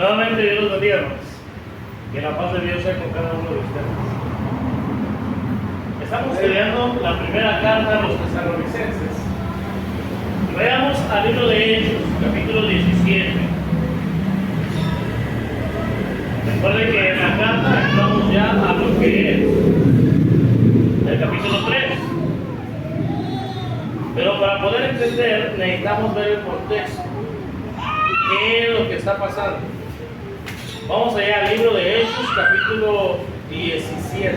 Nuevamente Dios los bendiga, hermanos. Que la paz de Dios sea con cada uno de ustedes. Estamos estudiando la primera carta a los tesalonicenses. Veamos al libro de Hechos, capítulo 17. Recuerden que en la carta entramos ya a lo que es el capítulo 3. Pero para poder entender necesitamos ver el contexto. ¿Qué es lo que está pasando? Vamos allá al libro de Hechos, capítulo 17.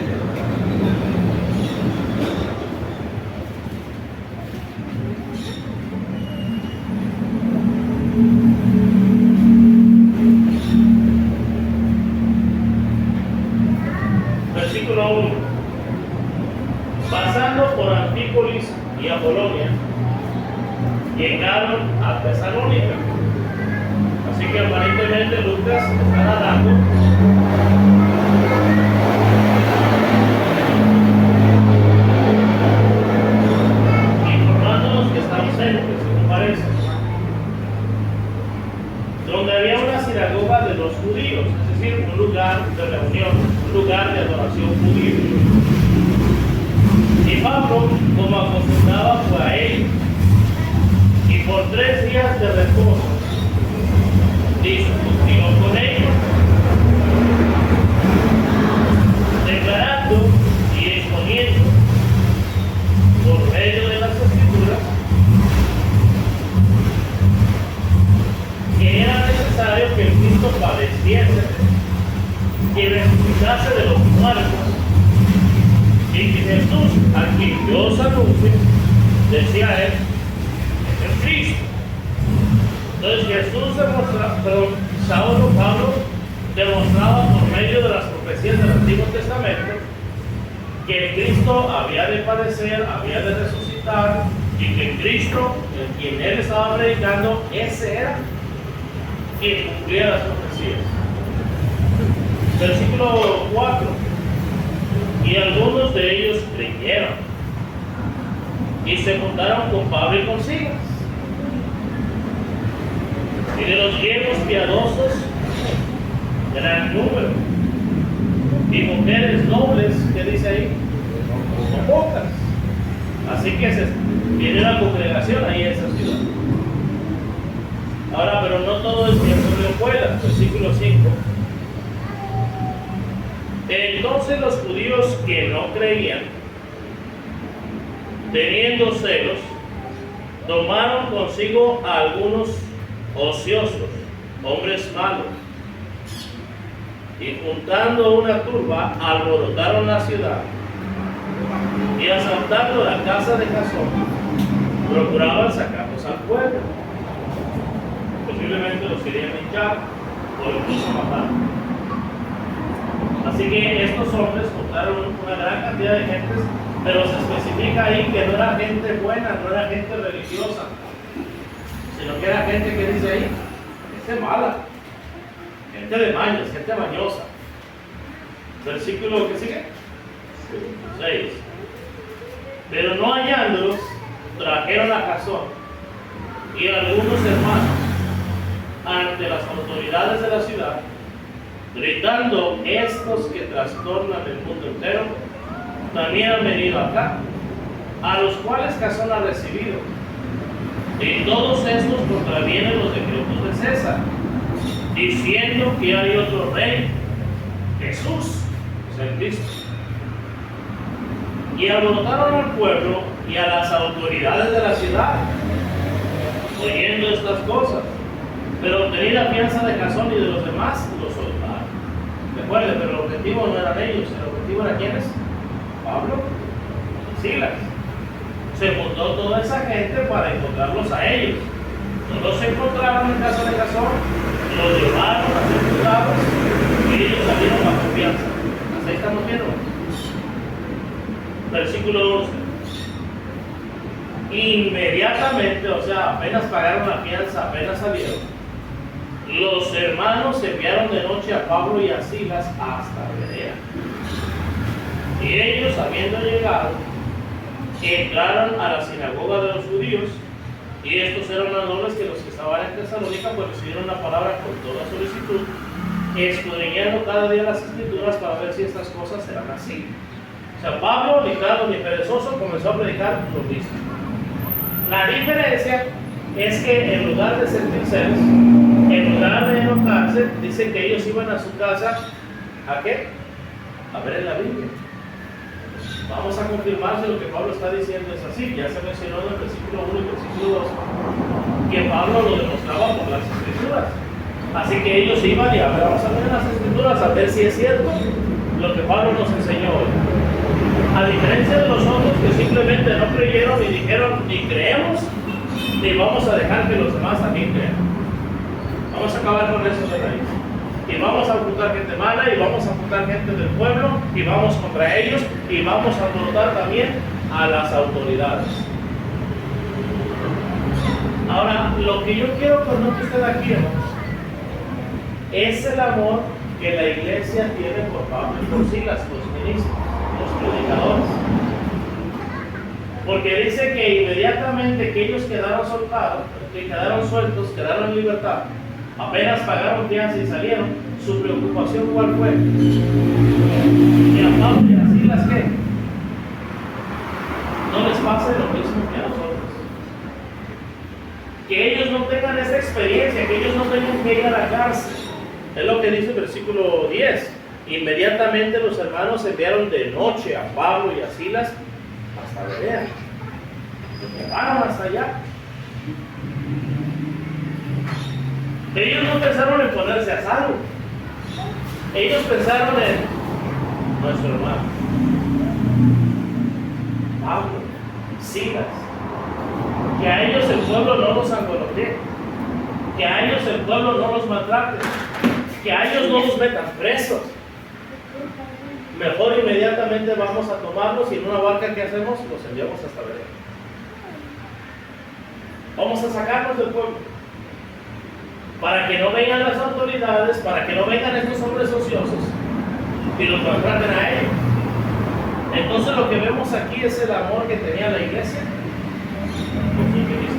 Versículo 1. Pasando por Anfípolis y Apolonia, llegaron a Tesalónica. Así que aparentemente Lucas está narrando informándonos que están cerca, según parece, donde había una sinagoga de los judíos, es decir, un lugar de reunión, un lugar de adoración judío. Y Pablo, como acostumbraba, fue a ellos, y por 3 días de reposo discutió con ellos, declarando y exponiendo por medio de las Escrituras que era necesario que el Cristo padeciese y resucitase de los muertos, y que Jesús, a quien yo os anuncio, decía él, es el Cristo. Entonces Jesús Pablo demostraba por medio de las profecías del Antiguo Testamento que el Cristo había de padecer, había de resucitar, y que el Cristo, en quien él estaba predicando, ese era quien cumplía las profecías. Versículo 4. Y algunos de ellos creyeron y se juntaron con Pablo y con Silas. Y de los griegos piadosos, gran número. Y mujeres nobles, ¿qué dice ahí? No pocas. Así que tiene una congregación ahí en esa ciudad. Ahora, pero no todo es bien sobre hojuelas. Versículo 5. Entonces los judíos que no creían, teniendo celos, tomaron consigo a algunos ociosos, hombres malos, y juntando una turba, alborotaron la ciudad, y asaltando la casa de Jasón, procuraban sacarlos al pueblo. Posiblemente los querían echar o incluso matar. Así que estos hombres juntaron una gran cantidad de gentes, pero se especifica ahí que no era gente buena, no era gente religiosa, sino que era gente que dice ahí, gente mala, gente de mañas, gente mañosa. Versículo que sigue, 6. Pero no hallándolos, trajeron a Jasón y a algunos hermanos ante las autoridades de la ciudad, gritando: estos que trastornan el mundo entero también han venido acá, a los cuales Jasón ha recibido. Y todos estos contravienen los decretos de César, diciendo que hay otro rey, Jesús, es el Cristo. Y alborotaron al pueblo y a las autoridades de la ciudad, oyendo estas cosas. Pero obtenida fianza de Jasón y de los demás, los soltaron. Recuerden, pero el objetivo no eran ellos, el objetivo era ¿quiénes? Pablo y Silas. Se juntó toda esa gente para encontrarlos a ellos. No los encontraron en casa de Jasón, los llevaron a ser juzgados y ellos salieron bajo fianza. Hasta ahí estamos viendo. Versículo 11. Inmediatamente, o sea, apenas pagaron la fianza, apenas salieron, los hermanos enviaron de noche a Pablo y a Silas hasta Berea. Y ellos, habiendo llegado, entraron a la sinagoga de los judíos Y estos eran más nobles que los que estaban en Tesalónica, pues recibieron la palabra con toda solicitud, escudriñando cada día las Escrituras para ver si estas cosas eran así. O sea, Pablo, ni tardo ni perezoso, comenzó a predicar lo mismo. La diferencia es que en lugar de sentirse, en lugar de enojarse, dice que ellos iban a su casa, ¿a qué? A ver en la Biblia. Vamos a confirmar si lo que Pablo está diciendo es así. Ya se mencionó en el versículo 1 y versículo 2 que Pablo lo demostraba por las Escrituras. Así que ellos iban y a ver, vamos a ver las Escrituras a ver si es cierto lo que Pablo nos enseñó hoy. A diferencia de los otros que simplemente no creyeron y dijeron ni creemos ni vamos a dejar que los demás también crean. Vamos a acabar con eso de raíz. Y vamos a apuntar gente mala y vamos a apuntar gente del pueblo y vamos contra ellos y vamos a apuntar también a las autoridades. Ahora, lo que yo quiero que note usted aquí, hermanos, es el amor que la iglesia tiene por Pablo y por Silas, los ministros, los predicadores. Porque dice que inmediatamente que ellos quedaron soltados, que quedaron sueltos, quedaron en libertad, apenas pagaron fianza y salieron, su preocupación ¿cuál fue? Que a Pablo y a Silas ¿qué? No les pase lo mismo que a nosotros. Que ellos no tengan esa experiencia, que ellos no tengan que ir a la cárcel. Es lo que dice el versículo 10. Inmediatamente los hermanos enviaron de noche a Pablo y a Silas hasta Berea. Llegaron hasta allá. Ellos no pensaron en ponerse a salvo. Ellos pensaron en nuestro hermano Pablo, Silas. Que a ellos el pueblo no los angolotee, que a ellos el pueblo no los maltrate, que a ellos no los metan presos. Mejor inmediatamente vamos a tomarlos y en una barca que hacemos los enviamos hasta Berea. Vamos a sacarlos del pueblo para que no vengan las autoridades, para que no vengan estos hombres ociosos y los maltraten a ellos. Entonces lo que vemos aquí es el amor que tenía la iglesia por sus ministros.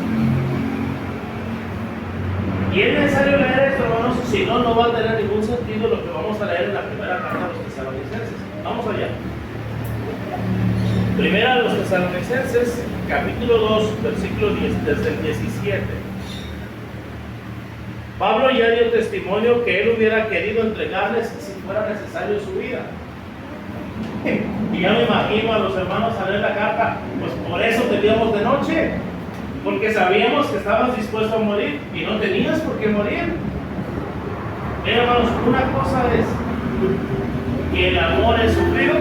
Y es necesario leer esto, hermanos, si no, no va a tener ningún sentido lo que vamos a leer en la primera carta de los Tesalonicenses. Vamos allá. Primera de los Tesalonicenses, capítulo 2, versículo 10, desde el 17. Pablo ya dio testimonio que él hubiera querido entregarles si fuera necesario su vida. Y ya me imagino a los hermanos a leer la carta, pues por eso teníamos de noche, porque sabíamos que estabas dispuesto a morir y no tenías por qué morir. Pero hermanos, una cosa es que el amor es sufrido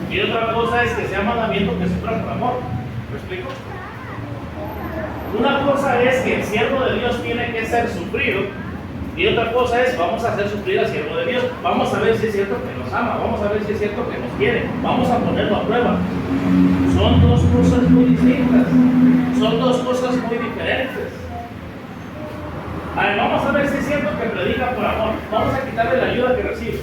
y otra cosa es que sea mandamiento que sufra por amor. ¿Me explico? Una cosa es que el siervo de Dios tiene que ser sufrido y otra cosa es vamos a hacer sufrir al siervo de Dios. Vamos a ver si es cierto que nos ama, vamos a ver si es cierto que nos quiere, vamos a ponerlo a prueba. Son dos cosas muy distintas, son dos cosas muy diferentes. A ver, vamos a ver si es cierto que predica por amor, vamos a quitarle la ayuda que recibe.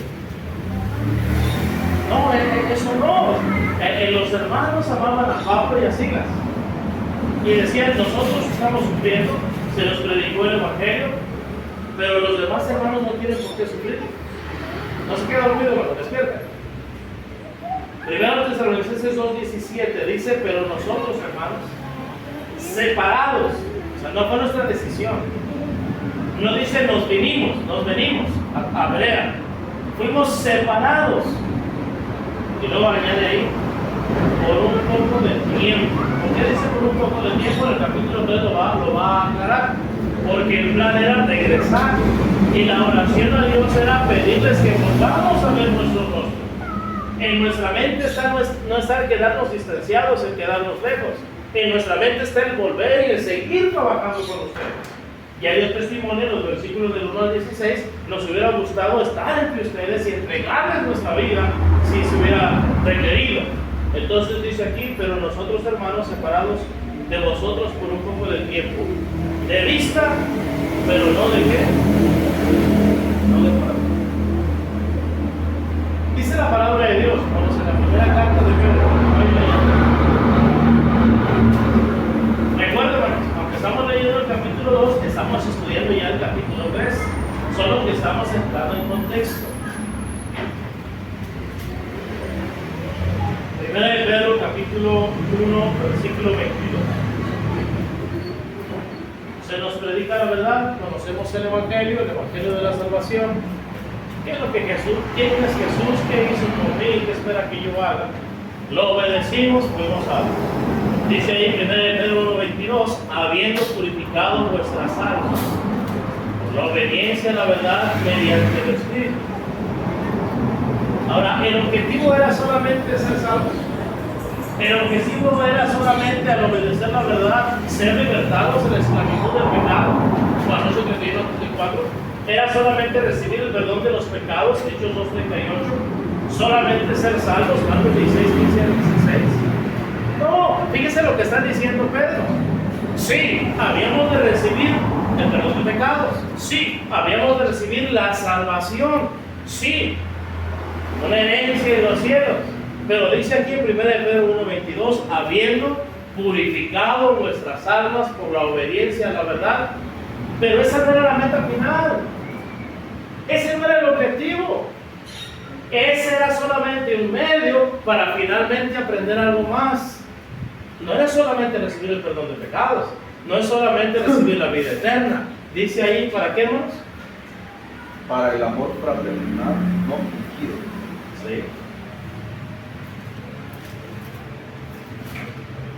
No, eso no. Los hermanos amaban a Pablo y a Silas y decían, nosotros estamos sufriendo, se nos predicó el evangelio, pero los demás hermanos no tienen por qué sufrir. No se queda dormido cuando despierta. Primero Tesalonicenses 2:17 dice, pero nosotros hermanos, separados, o sea, no fue nuestra decisión. No dice nos venimos a Berea, fuimos separados. Y luego añade ahí, por un poco de tiempo. ¿Por qué dice por un poco de tiempo? En el capítulo 3 lo va a aclarar. Porque el plan era regresar y la oración a Dios era pedirles que volvamos a ver nuestro rostro. En nuestra mente está no está el quedarnos distanciados, el quedarnos lejos. En nuestra mente está el volver y el seguir trabajando con ustedes. Y hay un testimonio en los versículos del 1 al 16, nos hubiera gustado estar entre ustedes y entregarles nuestra vida si se hubiera requerido. Entonces dice aquí, pero nosotros hermanos separados de vosotros por un poco de tiempo, de vista, pero no de qué, no de corazón. Dice la palabra de Dios, cuando en la primera carta de Pedro, estamos estudiando ya el capítulo 3, solo que estamos entrando en contexto. Primera de Pedro, capítulo 1, versículo 22. Se nos predica la verdad, conocemos el Evangelio de la salvación. ¿Qué es lo que Jesús? ¿Quién es Jesús? ¿Qué hizo por mí? ¿Qué espera que yo haga? Lo obedecimos, fuimos salvos. Dice ahí en 1 Pedro 1:22, habiendo purificado vuestras almas por la obediencia a la verdad mediante el Espíritu. Ahora, el objetivo era solamente ser salvos. El objetivo era solamente, al obedecer la verdad, ser libertados de la esclavitud del pecado. Juan 8:31-34. Era solamente recibir el perdón de los pecados, Hechos 2:38. Solamente ser salvos, Marcos 16:15-16. No, fíjese lo que está diciendo Pedro. Sí, habíamos de recibir el perdón de pecados. Sí, habíamos de recibir la salvación. Sí, una herencia de los cielos. Pero dice aquí en 1 Pedro 1:22, habiendo purificado vuestras almas por la obediencia a la verdad. Pero esa no era la meta final. Ese no era el objetivo. Ese era solamente un medio para finalmente aprender algo más. No era solamente recibir el perdón de pecados. No es solamente recibir la vida eterna. Dice ahí, ¿para qué, hermanos? Para el amor fraternal no fingido. Sí.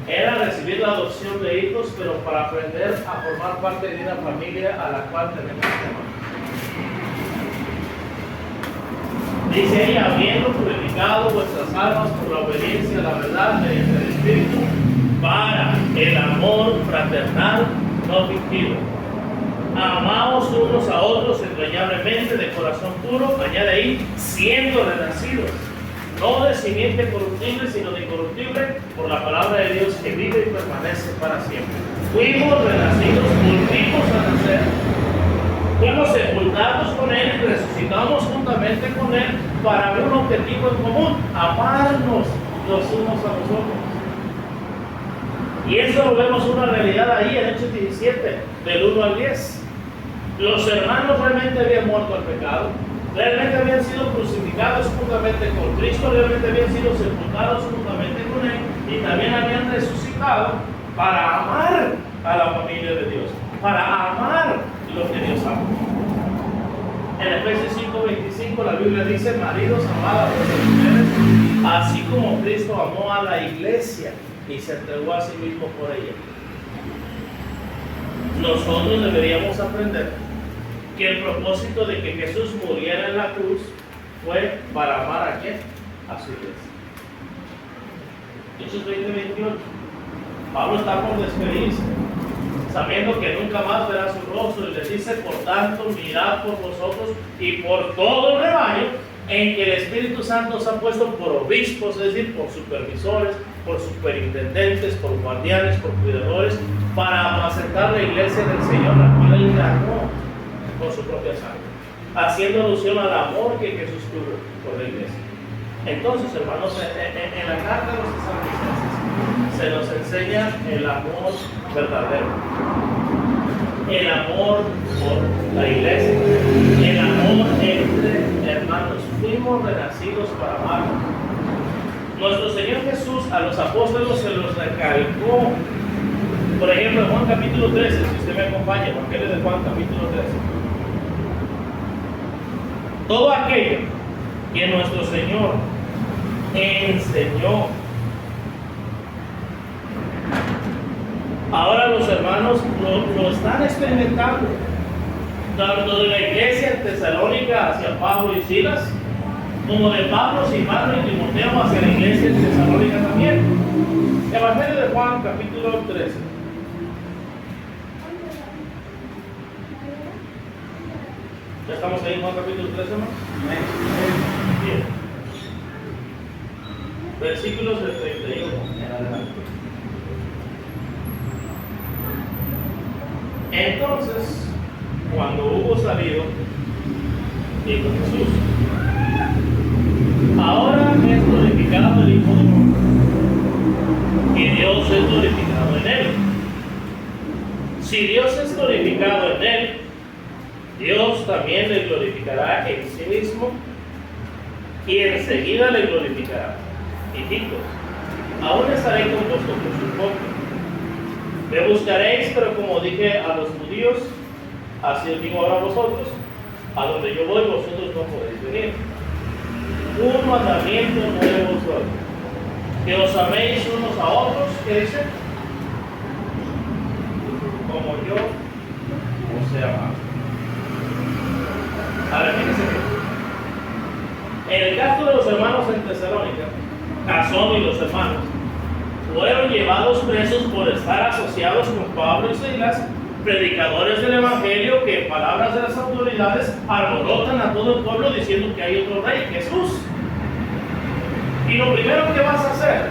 Era recibir la adopción de hijos, pero para aprender a formar parte de una familia a la cual tenemos que amar. Dice ahí, habiendo purificado vuestras almas por la obediencia a la verdad mediante el Espíritu, para el amor fraternal no fingido. Amaos unos a otros entrañablemente de corazón puro, añade ahí, siendo renacidos, no de simiente corruptible, sino de incorruptible, por la palabra de Dios que vive y permanece para siempre. Fuimos renacidos, volvimos a nacer, fuimos sepultados con Él y resucitamos juntamente con Él para un objetivo en común, amarnos los unos a los otros. Y eso lo vemos una realidad ahí en Hechos 17, del 1 al 10. Los hermanos realmente habían muerto al pecado, realmente habían sido crucificados juntamente con Cristo, realmente habían sido sepultados juntamente con Él y también habían resucitado para amar a la familia de Dios, para amar lo que Dios ama. En Efesios 5:25 la Biblia dice, maridos, amad a vuestras mujeres, así como Cristo amó a la iglesia y se entregó a sí mismo por ella. Nosotros deberíamos aprender que el propósito de que Jesús muriera en la cruz fue para amar a quién? A su iglesia. Hechos 20:28. Pablo está por despedirse, sabiendo que nunca más verá su rostro, y les dice, por tanto, mirad por vosotros y por todo el rebaño en que el Espíritu Santo os ha puesto por obispos, es decir, por supervisores, por superintendentes, por guardianes, por cuidadores, para apacentar la iglesia del Señor, la cual Él ganó con su propia sangre, haciendo alusión al amor que Jesús tuvo por la iglesia. Entonces, hermanos, en la carta de los Tesalonicenses se nos enseña el amor verdadero, el amor por la iglesia, el amor entre hermanos. Fuimos renacidos para amar. Nuestro Señor Jesús a los apóstoles se los recalcó. Por ejemplo, en Juan capítulo 13, si usted me acompaña, Evangelio de Juan capítulo 13. Todo aquello que nuestro Señor enseñó, ahora los hermanos lo están experimentando, tanto de la iglesia en Tesalónica hacia Pablo y Silas, como de Pablo, Silvano y Timoteo hacia la iglesia en Tesalónica también. Evangelio de Juan capítulo 13. ¿Ya estamos ahí en Juan capítulo 13, no? Bien. Versículos del 31 en adelante. Entonces, cuando hubo salido, dijo Jesús, ahora es glorificado el Hijo del Hombre, y Dios es glorificado en él. Si Dios es glorificado en él, Dios también le glorificará en sí mismo y enseguida le glorificará. Hijitos, aún estaré con vosotros un poco. Me buscaréis, pero como dije a los judíos, así os digo ahora a vosotros, a donde yo voy vosotros no podéis venir. Un mandamiento nuevo os doy, que os améis unos a otros, ¿qué dice? Como yo os he amado. Ahora fíjense que en el caso de los hermanos en Tesalónica, Jasón y los hermanos fueron llevados presos por estar asociados con Pablo y Silas, predicadores del Evangelio que en palabras de las autoridades alborotan a todo el pueblo diciendo que hay otro rey, Jesús. Y lo primero que vas a hacer,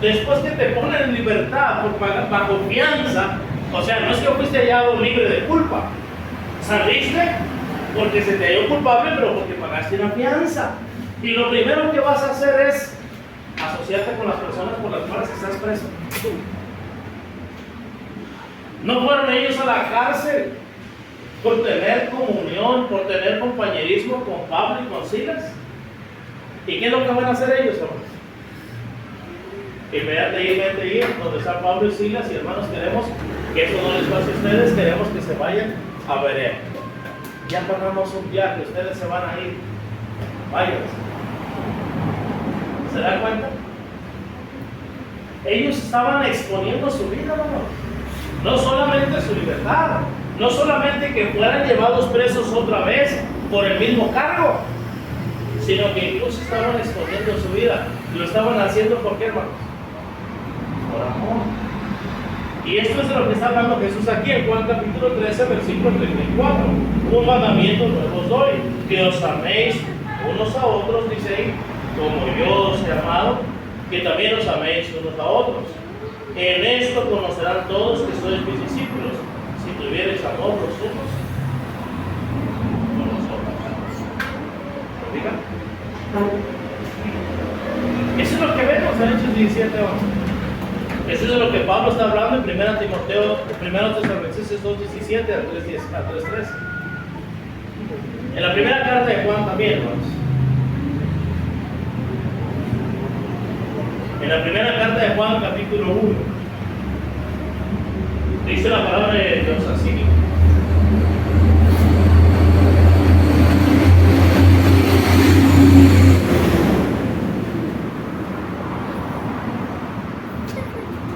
después que te ponen en libertad bajo fianza, o sea, no es que fuiste hallado libre de culpa, saliste porque se te halló culpable, pero porque pagaste una fianza. Y lo primero que vas a hacer es asociarte con las personas por las cuales estás preso. No fueron ellos a la cárcel por tener comunión, por tener compañerismo con Pablo y con Silas. ¿Y qué es lo que van a hacer ellos, hermanos? Inmediatamente ir donde está Pablo y Silas, y hermanos, queremos que eso no les pase a ustedes, queremos que se vayan a Berea. Ya pagamos un viaje, ustedes se van a ir, váyanse. ¿Se dan cuenta? Ellos estaban exponiendo su vida, hermanos. No solamente su libertad, no solamente que fueran llevados presos otra vez por el mismo cargo, sino que incluso estaban exponiendo su vida. Lo estaban haciendo ¿por qué, hermanos? Por amor. Y esto es de lo que está hablando Jesús aquí en Juan capítulo 13, versículo 34. Un mandamiento nuevo os doy, que os améis unos a otros, dice ahí, como yo os he amado, que también os améis unos a otros. En esto conocerán todos que sois mis discípulos, si tuviereis amor los unos con los otros. ¿Lo digan? Eso es lo que vemos en Hechos 17, eso es de lo que Pablo está hablando en 1 Tesalonicenses 2:17 al 3:13. En la primera carta de Juan también, hermanos. En la primera carta de Juan, capítulo 1, dice la palabra de Dios así.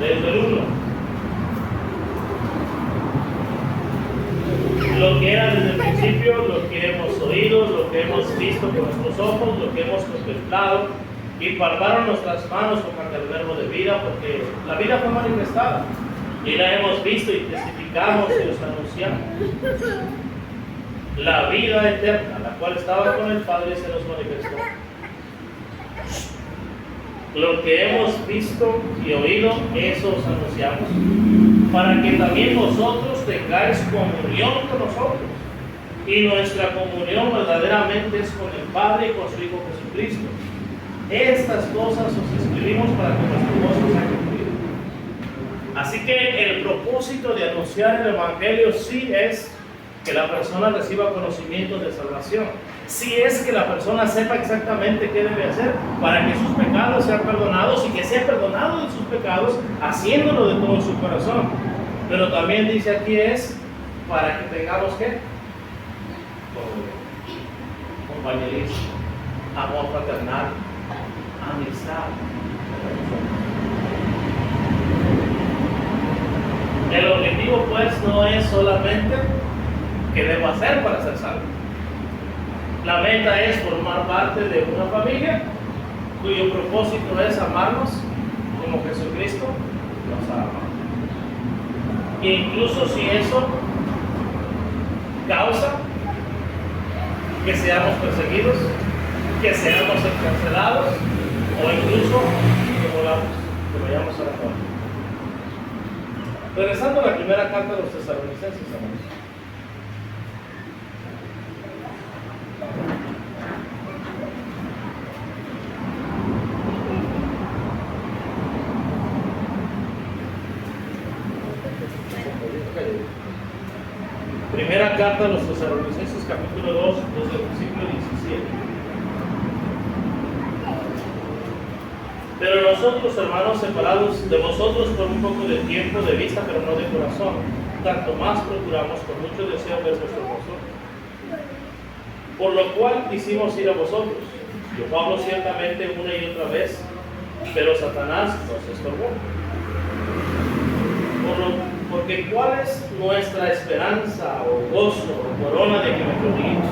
Desde el 1. Lo que era desde el principio, lo que hemos oído, lo que hemos visto con nuestros ojos, lo que hemos contemplado, y palparon nuestras manos con el verbo de vida, porque la vida fue manifestada y la hemos visto y testificamos y os anunciamos. La vida eterna, la cual estaba con el Padre, se nos manifestó. Lo que hemos visto y oído, eso os anunciamos, para que también vosotros tengáis comunión con nosotros. Y nuestra comunión verdaderamente es con el Padre y con su Hijo Jesucristo. Estas cosas os escribimos para que nuestro gozo sea cumplido. Así que el propósito de anunciar el Evangelio sí es que la persona reciba conocimiento de salvación. Sí es que la persona sepa exactamente qué debe hacer para que sus pecados sean perdonados y que sea perdonado de sus pecados haciéndolo de todo su corazón. Pero también dice aquí es para que tengamos ¿qué? Compañerismo, amor fraternal, amistad. El objetivo pues no es solamente qué debo hacer para ser salvo. La meta es formar parte de una familia cuyo propósito es amarnos como Jesucristo nos ha amado. E incluso si eso causa que seamos perseguidos, que seamos encarcelados, o incluso que vayamos a la muerte. Regresando a la primera carta de los Tesalonicenses, hermanos. Primera carta a los Tesalonicenses, capítulo 2, desde el versículo 17. Pero nosotros, hermanos, separados de vosotros por un poco de tiempo, de vista, pero no de corazón, tanto más procuramos con mucho deseo ver vuestro rostro, por lo cual quisimos ir a vosotros. Yo, Pablo, ciertamente una y otra vez, pero Satanás nos estorbó. Porque ¿cuál es nuestra esperanza o gozo o corona de que me gloriéis?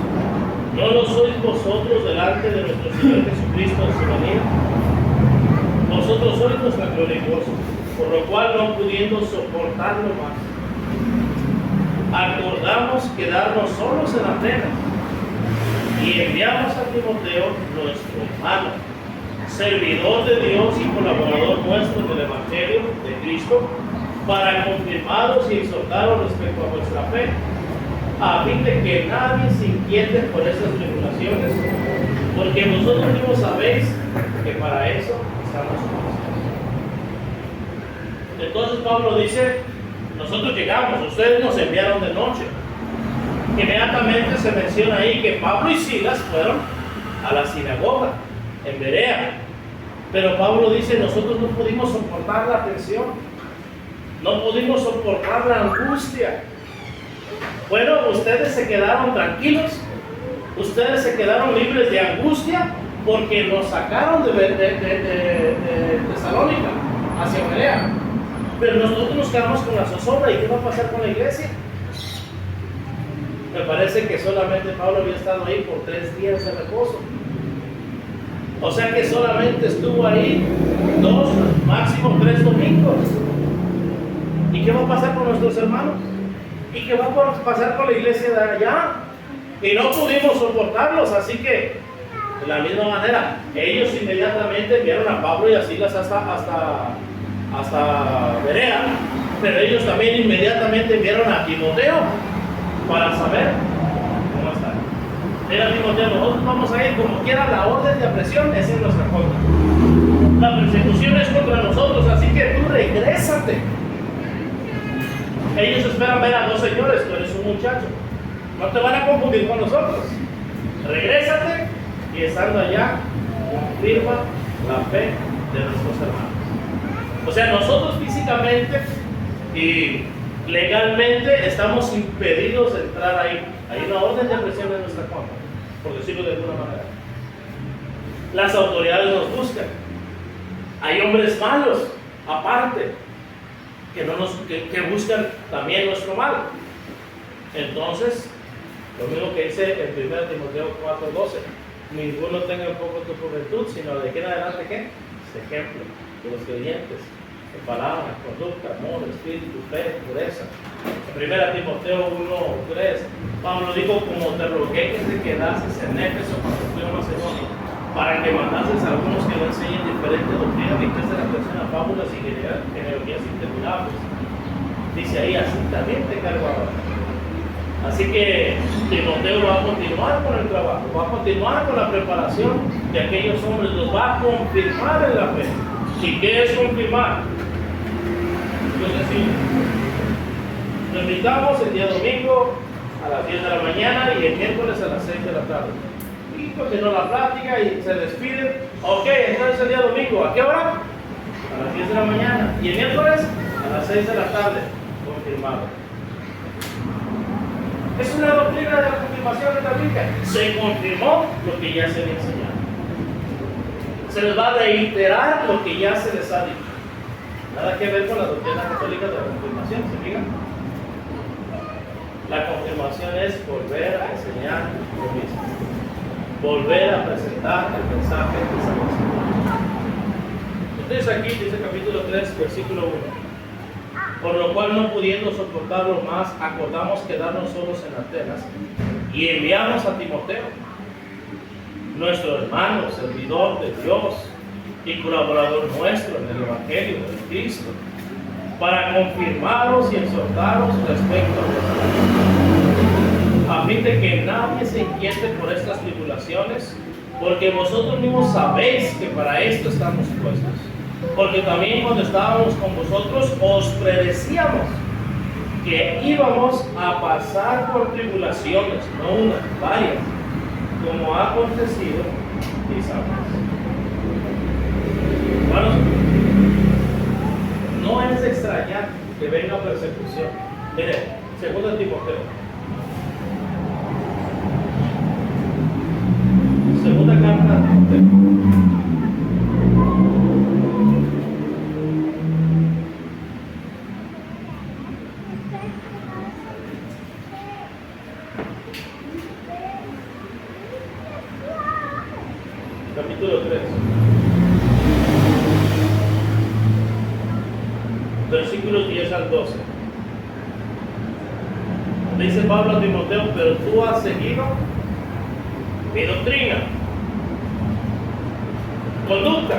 ¿No lo sois vosotros delante de nuestro Señor Jesucristo en su venida? Vosotros sois nuestra gloria y gozo, por lo cual, no pudiendo soportarlo más, acordamos quedarnos solos en Atenas y enviamos a Timoteo, nuestro hermano, servidor de Dios y colaborador nuestro del Evangelio de Cristo, para confirmaros y exhortaros respecto a vuestra fe, a fin de que nadie se inquiete por estas tribulaciones, porque vosotros mismos sabéis que para eso estamos conocidos. Entonces Pablo dice, nosotros llegamos, ustedes nos enviaron de noche. Inmediatamente se menciona ahí que Pablo y Silas fueron a la sinagoga en Berea, pero Pablo dice, nosotros no pudimos soportar la tensión, no pudimos soportar la angustia. Bueno, ustedes se quedaron tranquilos, ustedes se quedaron libres de angustia porque nos sacaron de Tesalónica hacia Berea, pero nosotros nos quedamos con la zozobra. ¿Y qué va a pasar con la iglesia? Me parece que solamente Pablo había estado ahí por 3 días de reposo, o sea que solamente estuvo ahí 2, máximo 3 domingos. ¿Y qué va a pasar con nuestros hermanos? ¿Y qué va a pasar con la iglesia de allá? Y no pudimos soportarlos, así que de la misma manera, ellos inmediatamente enviaron a Pablo y a Silas hasta Berea, pero ellos también inmediatamente enviaron a Timoteo para saber cómo están. Mira, Timoteo, nosotros vamos a ir como quiera, la orden de apresión es en nuestra contra. La persecución es contra nosotros, así que tú regrésate. Ellos esperan ver a 2 señores, tú eres un muchacho. No te van a confundir con nosotros. Regrésate y estando allá, confirma la fe de nuestros hermanos. O sea, nosotros físicamente y legalmente estamos impedidos de entrar ahí. Hay una orden de presión en nuestra contra, por decirlo de alguna manera. Las autoridades nos buscan. Hay hombres malos, aparte, que buscan también nuestro mal. Entonces, lo mismo que dice en 1 Timoteo 4:12, ninguno tenga un poco tu juventud, sino de aquí en adelante, ¿qué? Es ejemplo de los creyentes, en palabra, conducta, amor, espíritu, fe, pureza. En 1 Timoteo 1:3, Pablo dijo, como te rogué que te quedases en Éfeso cuando fui a Macedonia, para que mandases a algunos que no enseñen diferente doctrina, ni que se la persona fábulas y genealogías interminables. Dice ahí, así también te cargo ahora. Así que Timoteo va a continuar con el trabajo, va a continuar con la preparación de aquellos hombres, los va a confirmar en la fe. ¿Y qué es confirmar? Yo decía, lo invitamos el día domingo a las 10 de la mañana y el miércoles a las 6 de la tarde. Y continuó la plática y se despiden. Ok, entonces el día domingo, ¿a qué hora? A las 10 de la mañana. Y el miércoles a las 6 de la tarde. Confirmado. Es una doctrina de la confirmación de la Biblia. Se confirmó lo que ya se había enseñado. Se les va a reiterar lo que ya se les ha dicho. Nada que ver con la doctrina católica de la confirmación, ¿se fijan? La confirmación es volver a enseñar lo mismo. Volver a presentar el mensaje de salvación. Entonces aquí dice capítulo 3, versículo 1. Por lo cual, no pudiendo soportarlo más, acordamos quedarnos solos en Atenas y enviamos a Timoteo, nuestro hermano, servidor de Dios y colaborador nuestro en el Evangelio de Cristo, para confirmaros y exhortaros respecto a vuestra fe, a fin de que nadie se inquiete por estas tribulaciones, porque vosotros mismos sabéis que para esto estamos puestos. Porque también cuando estábamos con vosotros os predecíamos que íbamos a pasar por tribulaciones, no una, varias, como ha acontecido y sabes. Hermanos, no es de extrañar que venga persecución. Mire, 2 Timoteo. Segunda carta de Timoteo. Capítulo 3. Versículos 10 al 12. Dice Pablo a Timoteo, pero tú has seguido mi doctrina, conducta,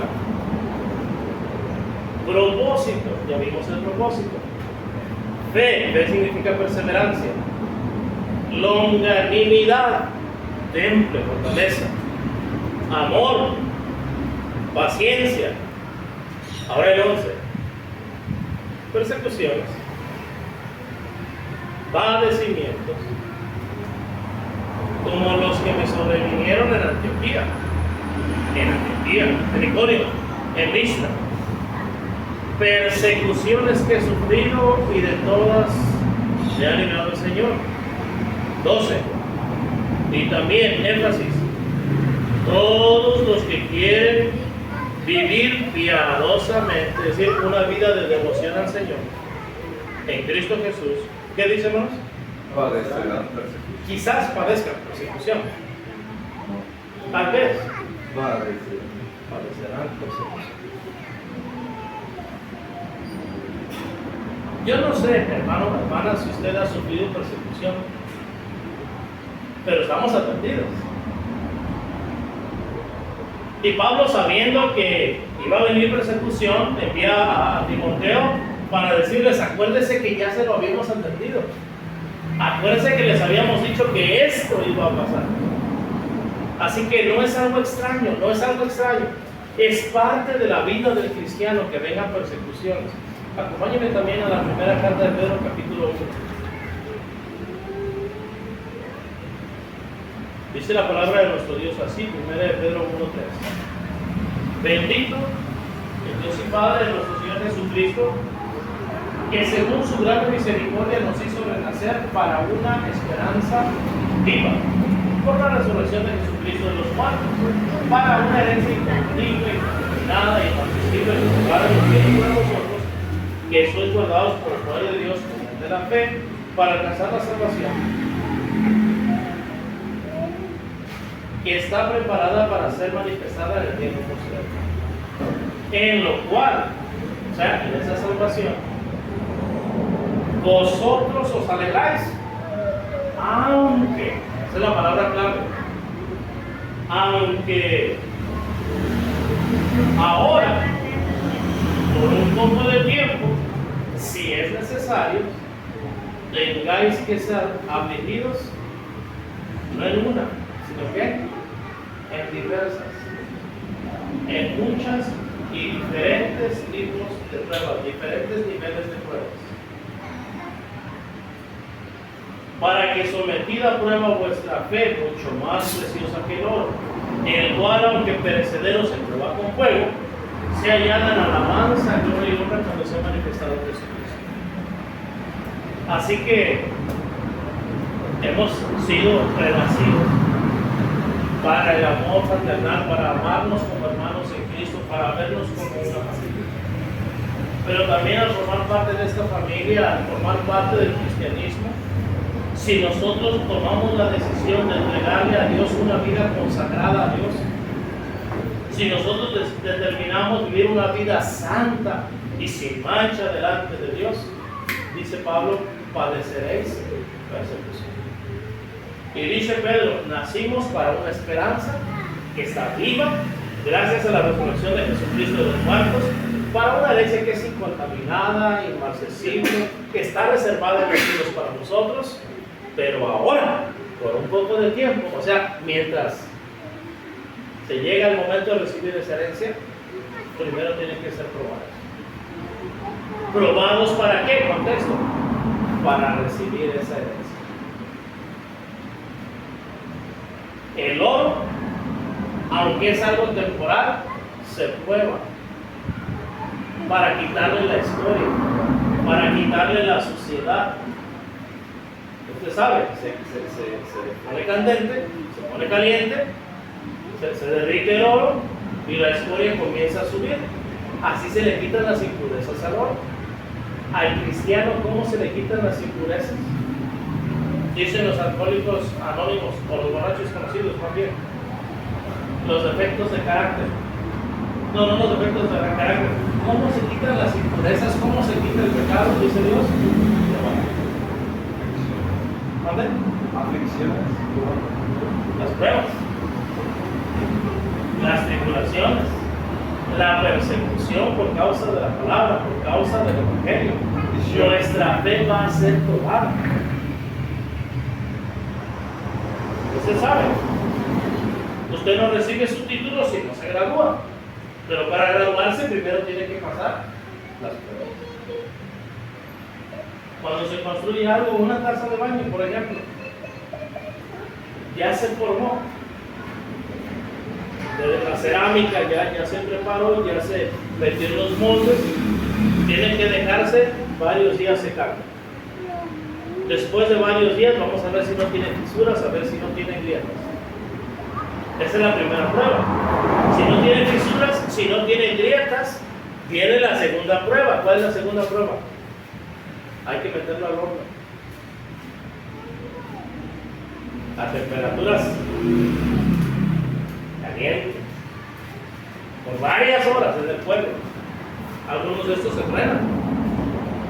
propósito, ya vimos el propósito, fe significa perseverancia, longanimidad, temple, fortaleza, amor, paciencia. Ahora el 11, persecuciones, padecimientos, como los que me sobrevinieron en Antioquía, en Iconio, en Listra, persecuciones que he sufrido y de todas me ha librado el Señor. 12, y también énfasis, todos los que quieren vivir piadosamente, es decir, una vida de devoción al Señor en Cristo Jesús. ¿Qué dice, hermanos? Padecerán persecución. Quizás padezcan persecución. Tal vez padecerán persecución. Yo no sé, hermano o hermana, si usted ha sufrido persecución, pero estamos advertidos. Y Pablo, sabiendo que iba a venir persecución, envía a Timoteo para decirles, acuérdense que ya se lo habíamos advertido. Acuérdense que les habíamos dicho que esto iba a pasar. Así que no es algo extraño, no es algo extraño. Es parte de la vida del cristiano que vengan persecuciones. Acompáñenme también a la primera carta de Pedro, capítulo 1. Dice la palabra de nuestro Dios así, 1 de Pedro 1:3. Bendito el Dios y Padre de nuestro Señor Jesucristo, que según su gran misericordia nos hizo renacer para una esperanza viva, por la resurrección de Jesucristo de los muertos, para una herencia incorruptible, incontaminada y inmarcesible, para los que viven nosotros, que sois guardados por el poder de Dios mediante la fe, para alcanzar la salvación, que está preparada para ser manifestada en el tiempo posterior. En lo cual, o sea, en esa salvación, vosotros os alegráis, aunque, esa es la palabra clave, aunque ahora, por un poco de tiempo, si es necesario, tengáis que ser afligidos, no en una, sino que en diversas, en muchas y diferentes tipos de pruebas, diferentes niveles de pruebas, para que sometida a prueba vuestra fe, mucho más preciosa que el oro, en el cual, aunque perecedero se prueba con fuego, se hallada en alabanza, gloria y honra cuando sea manifestado Jesucristo. Así que hemos sido renacidos para el amor fraternal, para amarnos como hermanos en Cristo, para vernos como una familia. Pero también al formar parte de esta familia, al formar parte del cristianismo, si nosotros tomamos la decisión de entregarle a Dios una vida consagrada a Dios, si nosotros determinamos vivir una vida santa y sin mancha delante de Dios, dice Pablo, padeceréis persecución. Y dice Pedro, nacimos para una esperanza que está viva, gracias a la resurrección de Jesucristo de los muertos, para una herencia que es incontaminada, inmarcesible, que está reservada en los cielos para nosotros, pero ahora, por un poco de tiempo, o sea, mientras se llega el momento de recibir esa herencia, primero tienen que ser probados. ¿Probados para qué? Contexto. para recibir esa herencia. El oro, aunque es algo temporal, se prueba para quitarle la escoria, para quitarle la suciedad. Usted sabe, se pone candente, se pone caliente, se derrite el oro y la escoria comienza a subir. Así se le quitan las impurezas al oro. Al cristiano, ¿cómo se le quitan las impurezas? Dicen los alcohólicos anónimos, o los borrachos conocidos más bien, los defectos de carácter. No los defectos de carácter. ¿Cómo se quitan las impurezas? ¿Cómo se quita el pecado? Dice Dios. ¿Dónde? Aflicciones. Las pruebas, las tribulaciones, la persecución por causa de la palabra, por causa del evangelio. Nuestra fe va a ser probada. Usted sabe, usted no recibe su título si no se gradúa, pero para graduarse primero tiene que pasar las pruebas. Cuando se construye algo, una taza de baño, por ejemplo, ya se formó. Desde la cerámica ya se preparó, ya se metió en los moldes, tiene que dejarse varios días secando. Después de varios días vamos a ver si no tiene fisuras, a ver si no tiene grietas. Esa es la primera prueba. Si no tiene fisuras, si no tiene grietas, viene la segunda prueba. ¿Cuál es la segunda prueba? Hay que meterlo al horno a temperaturas calientes por varias horas en el fuego. Algunos de estos se frenan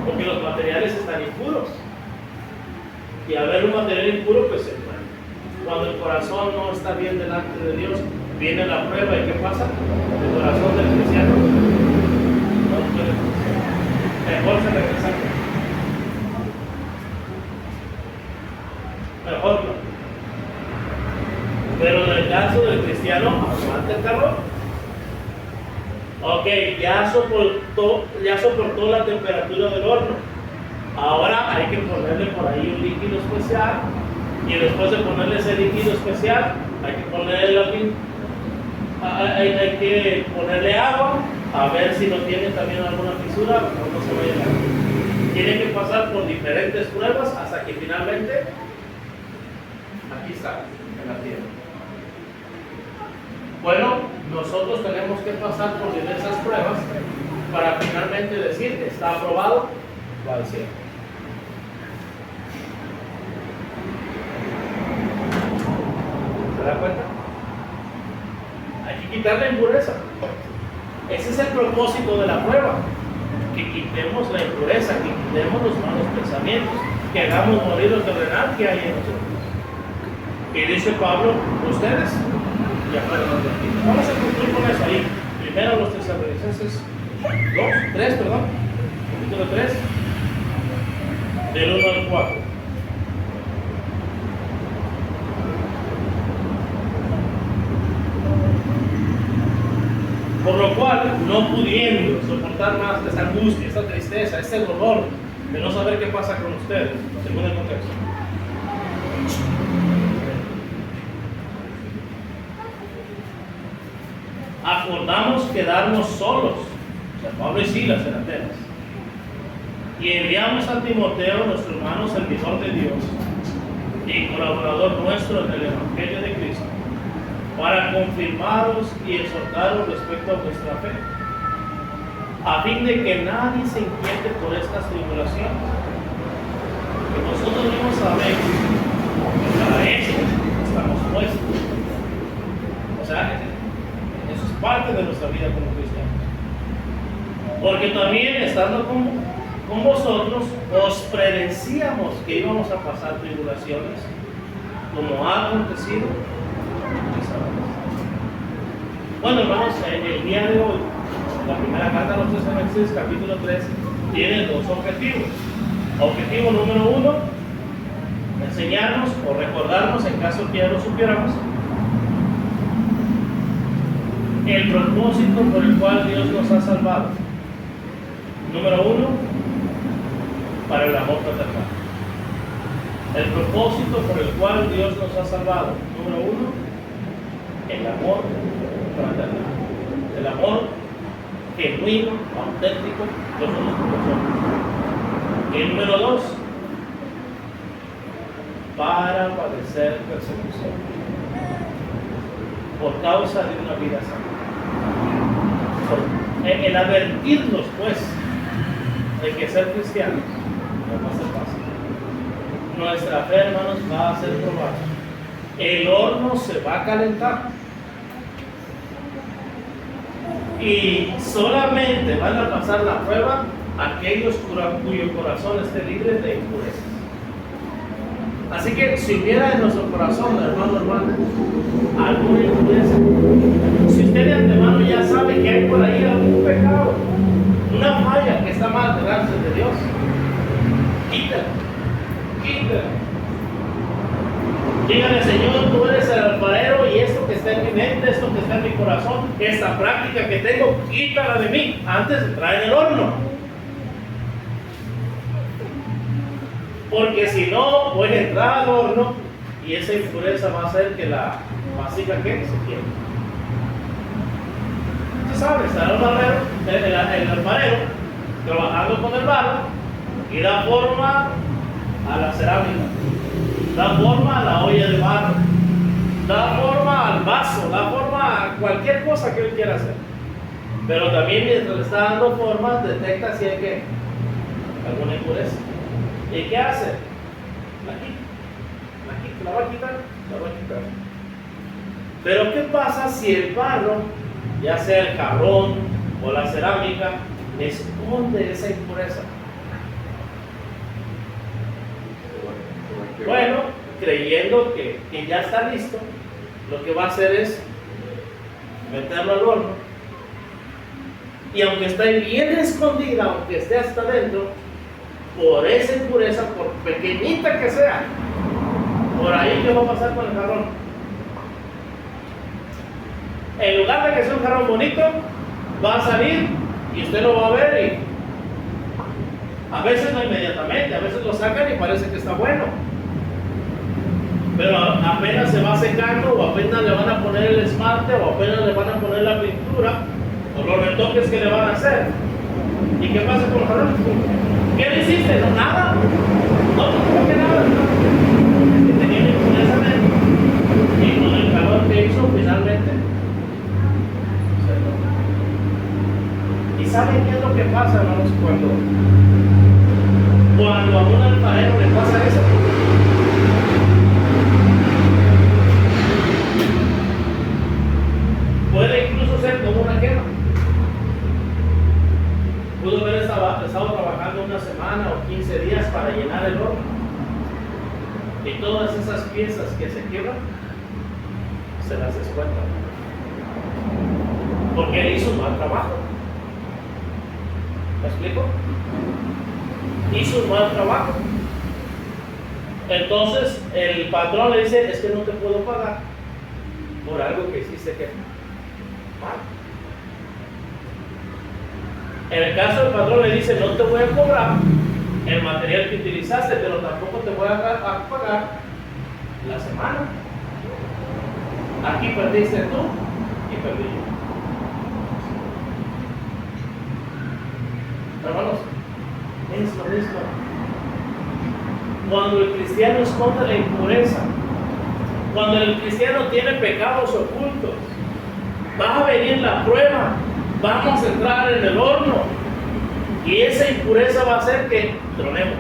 porque los materiales están impuros, y al ver un material impuro pues se frena. Cuando el corazón no está bien delante de Dios, viene la prueba. ¿Y qué pasa? El corazón del cristiano no puede, mejor se regresa. Mejor no. Pero en el caso del cristiano, aguanta el calor. Ok, ya soportó la temperatura del horno. Ahora hay que ponerle por ahí un líquido especial, y después de ponerle ese líquido especial, hay que ponerle agua, a ver si no tiene también alguna fisura o no se vaya a caer. Tiene que pasar por diferentes pruebas hasta que finalmente aquí está, en la tierra. Bueno, nosotros tenemos que pasar por diversas pruebas para finalmente decir que está aprobado, va al cielo. ¿Se da cuenta? Hay que quitar la impureza. Ese es el propósito de la prueba, que quitemos la impureza, que quitemos los malos pensamientos, que hagamos morir lo terrenal que hay en nosotros. Y dice Pablo, ustedes ya fueron advertidos. Vamos a concluir con eso ahí. Primero los Tesalonicenses 3, capítulo 3, del 1 al 4. Por lo cual, no pudiendo soportar más esta angustia, esta tristeza, este dolor de no saber qué pasa con ustedes, según el contexto, acordamos quedarnos solos, o sea, Pablo y Silas en Atenas, y enviamos a Timoteo, nuestro hermano servidor de Dios y colaborador nuestro en el Evangelio de Cristo, para confirmaros y exhortaros respecto a vuestra fe, a fin de que nadie se inquiete por estas tribulaciones, que nosotros mismos sabemos que para eso estamos puestos. O sea, eso es parte de nuestra vida como cristianos. Porque también, estando con vosotros, os predecíamos que íbamos a pasar tribulaciones, como ha acontecido. Bueno, hermanos, en el día de hoy, la primera carta a los Tesalonicenses, capítulo 3, tiene dos objetivos. Objetivo número 1, enseñarnos o recordarnos, en caso que ya lo supiéramos, el propósito por el cual Dios nos ha salvado. Número 1, para el amor fraternal. El propósito por el cual Dios nos ha salvado. Número uno, el amor fraternal. El amor genuino, auténtico de nuestro corazón. Y número dos, para padecer persecución por causa de una vida santa. El advertirnos, pues, de que ser cristianos no va a ser fácil. Nuestra fe, hermanos, va a ser probada. El horno se va a calentar. Y solamente van a pasar la prueba aquellos cuyo corazón esté libre de impurezas. Así que si hubiera en nuestro corazón, hermano, alguna impureza, si usted de antemano ya sabe que hay por ahí algún pecado, una falla que está mal delante de Dios, quítala. Dígale, Señor, tú eres el alfarero y esto que está en mi mente, esto que está en mi corazón, esta práctica que tengo, quítala de mí antes de entrar en el horno. Porque si no, voy a entrar al horno y esa impureza va a hacer que la vasija que se quiebre. Tú sabes, estará el alfarero trabajando con el barro y da forma a la cerámica, da forma a la olla de barro, da forma al vaso, da forma a cualquier cosa que él quiera hacer. Pero también mientras le está dando forma, detecta si hay que alguna impureza. ¿Y qué hace? La va a quitar. Pero ¿qué pasa si el barro, ya sea el jarrón o la cerámica, esconde esa impureza? Bueno, creyendo que ya está listo, lo que va a hacer es meterlo al horno. Y aunque esté bien escondida, aunque esté hasta adentro, por esa impureza, por pequeñita que sea, por ahí, ¿qué va a pasar con el jarrón? En lugar de que sea un jarrón bonito, va a salir y usted lo va a ver y a veces no inmediatamente, a veces lo sacan y parece que está bueno. Pero apenas se va secando, o apenas le van a poner el esmalte, o apenas le van a poner la pintura, o los retoques que le van a hacer. ¿Y qué pasa con el jarrón? ¿Qué le hiciste? No, nada. No, ¿cómo que nada? Es que tenía una impureza dentro. Y con el calor que hizo, finalmente se lo. ¿Y saben qué es lo que pasa, hermanos, cuando a un alfarero le pasa eso? Puede incluso ser como una quema. Pudo haber estado trabajando una semana o 15 días para llenar el horno. Y todas esas piezas que se quiebran, se las descuentan. Porque él hizo un mal trabajo. ¿Me explico? Hizo un mal trabajo. Entonces el patrón le dice, es que no te puedo pagar por algo que hiciste que mal. En el caso del patrón le dice, no te voy a cobrar el material que utilizaste, pero tampoco te voy a pagar la semana. Aquí perdiste tú y perdí yo. Hermanos, es lo mismo. Cuando el cristiano esconde la impureza, cuando el cristiano tiene pecados ocultos, va a venir la prueba, vamos a entrar en el horno y esa impureza va a hacer que tronemos.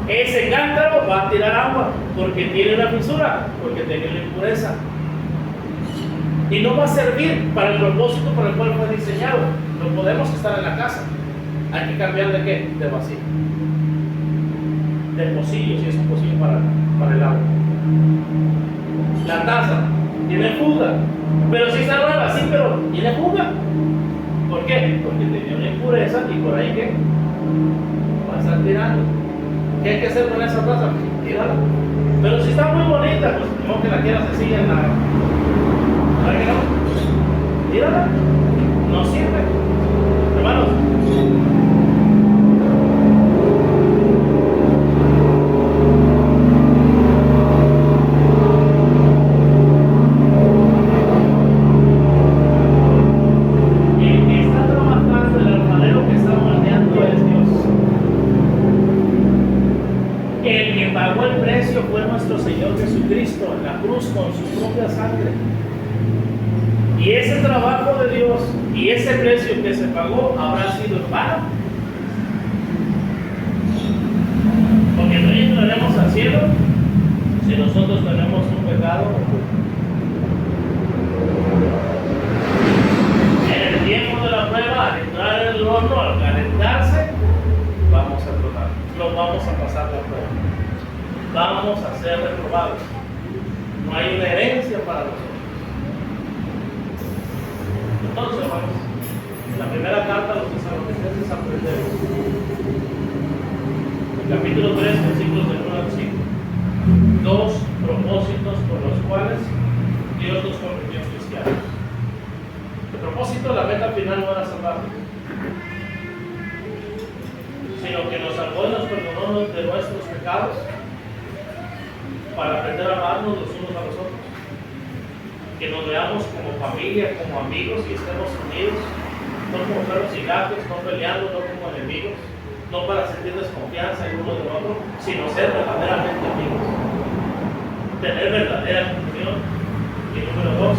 Ese cántaro va a tirar agua porque tiene una fisura, porque tiene una impureza. Y no va a servir para el propósito por el cual fue diseñado. No podemos estar en la casa. Hay que cambiar de qué? De vacío. Del pocillo, si es un pocillo para el agua. La taza tiene fuga, pero si está nueva, sí, pero tiene fuga. ¿Por qué? Porque tenía una impureza y por ahí ¿qué? Va a estar tirando. ¿Qué hay que hacer con esa taza? Tírala. Pero si está muy bonita, pues no que la quieras así en la... ¿Verdad que no? Tírala. No sirve. Hermanos, pagó el precio fue nuestro Señor Jesucristo en la cruz con su propia sangre. Y ese trabajo de Dios y ese precio que se pagó habrá sido en vano. Porque no entraremos al cielo si nosotros tenemos un pecado oculto. En el tiempo de la prueba, al entrar en el horno, al calentarse, vamos a probar, no vamos a pasar la prueba. Vamos a ser reprobados. No hay una herencia para nosotros. Entonces, hermanos, en la primera carta a los Tesalonicenses aprendemos. En capítulo 3, versículos del 1 al 5. Dos propósitos por los cuales Dios nos convirtió en cristianos. El propósito, la meta final no era salvarnos, sino que nos salvó y nos perdonó de nuestros pecados para aprender a amarnos los unos a los otros. Que nos veamos como familia, como amigos y estemos unidos, no como perros y gatos, no peleando, no como enemigos, no para sentir desconfianza el uno del otro, sino ser verdaderamente amigos. Tener verdadera comunión. Y número 2,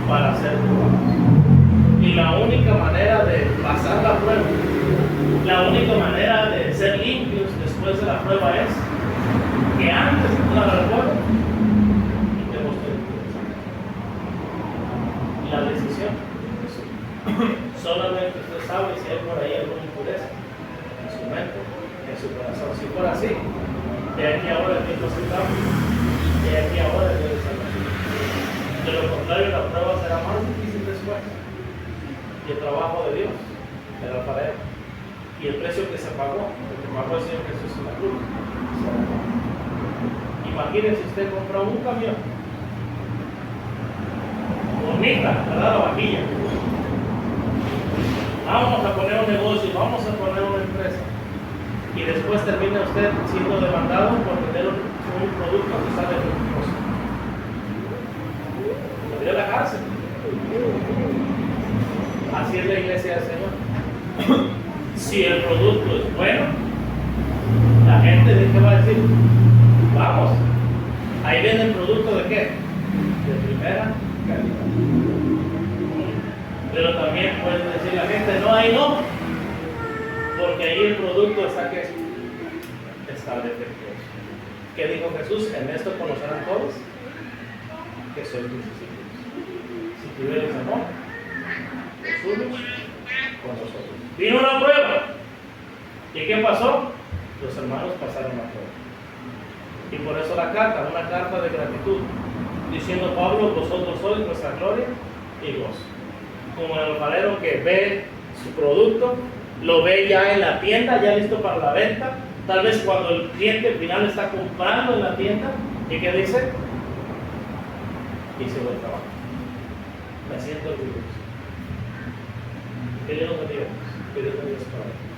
para ser probados. Y la única manera de pasar la prueba, la única manera de ser limpios después de la prueba es que antes de entrar a la prueba, quitemos todo el la decisión. Solamente usted sabe si hay por ahí alguna impureza en su mente, en su corazón. Si fuera así, de aquí a ahora el tiempo se cambia, de aquí a ahora el día de salvación. De lo contrario, la prueba será más difícil después. Y el trabajo de Dios, el alfarero, y el precio que se pagó, el que pagó el Señor Jesús en la cruz. Imagínense usted compra un camión, bonita, ¿verdad? La vajilla. Vamos a poner un negocio, vamos a poner una empresa. Y después termina usted siendo demandado por tener un producto que sale defectuoso. Lo dio a la cárcel. Así es la iglesia del Señor. Si el producto es bueno, la gente ¿qué va a decir? Vamos, ahí viene el producto de qué? De primera calidad. Pero también puede decir la gente, no, ahí no, porque ahí el producto está que está defectuoso. ¿Qué dijo Jesús? En esto conocerán todos que soy tus discípulos. Si tuvieres amor, los unos con los otros. Vino una prueba. ¿Y qué pasó? Los hermanos pasaron la prueba. Y por eso la carta, una carta de gratitud, diciendo Pablo, vosotros sois nuestra gloria y gozo. Como el alfarero que ve su producto, lo ve ya en la tienda, ya listo para la venta. Tal vez cuando el cliente final está comprando en la tienda, ¿y qué dice? Hice buen trabajo. Me siento orgulloso. Que Dios nos bendiga. Que Dios nos bendiga.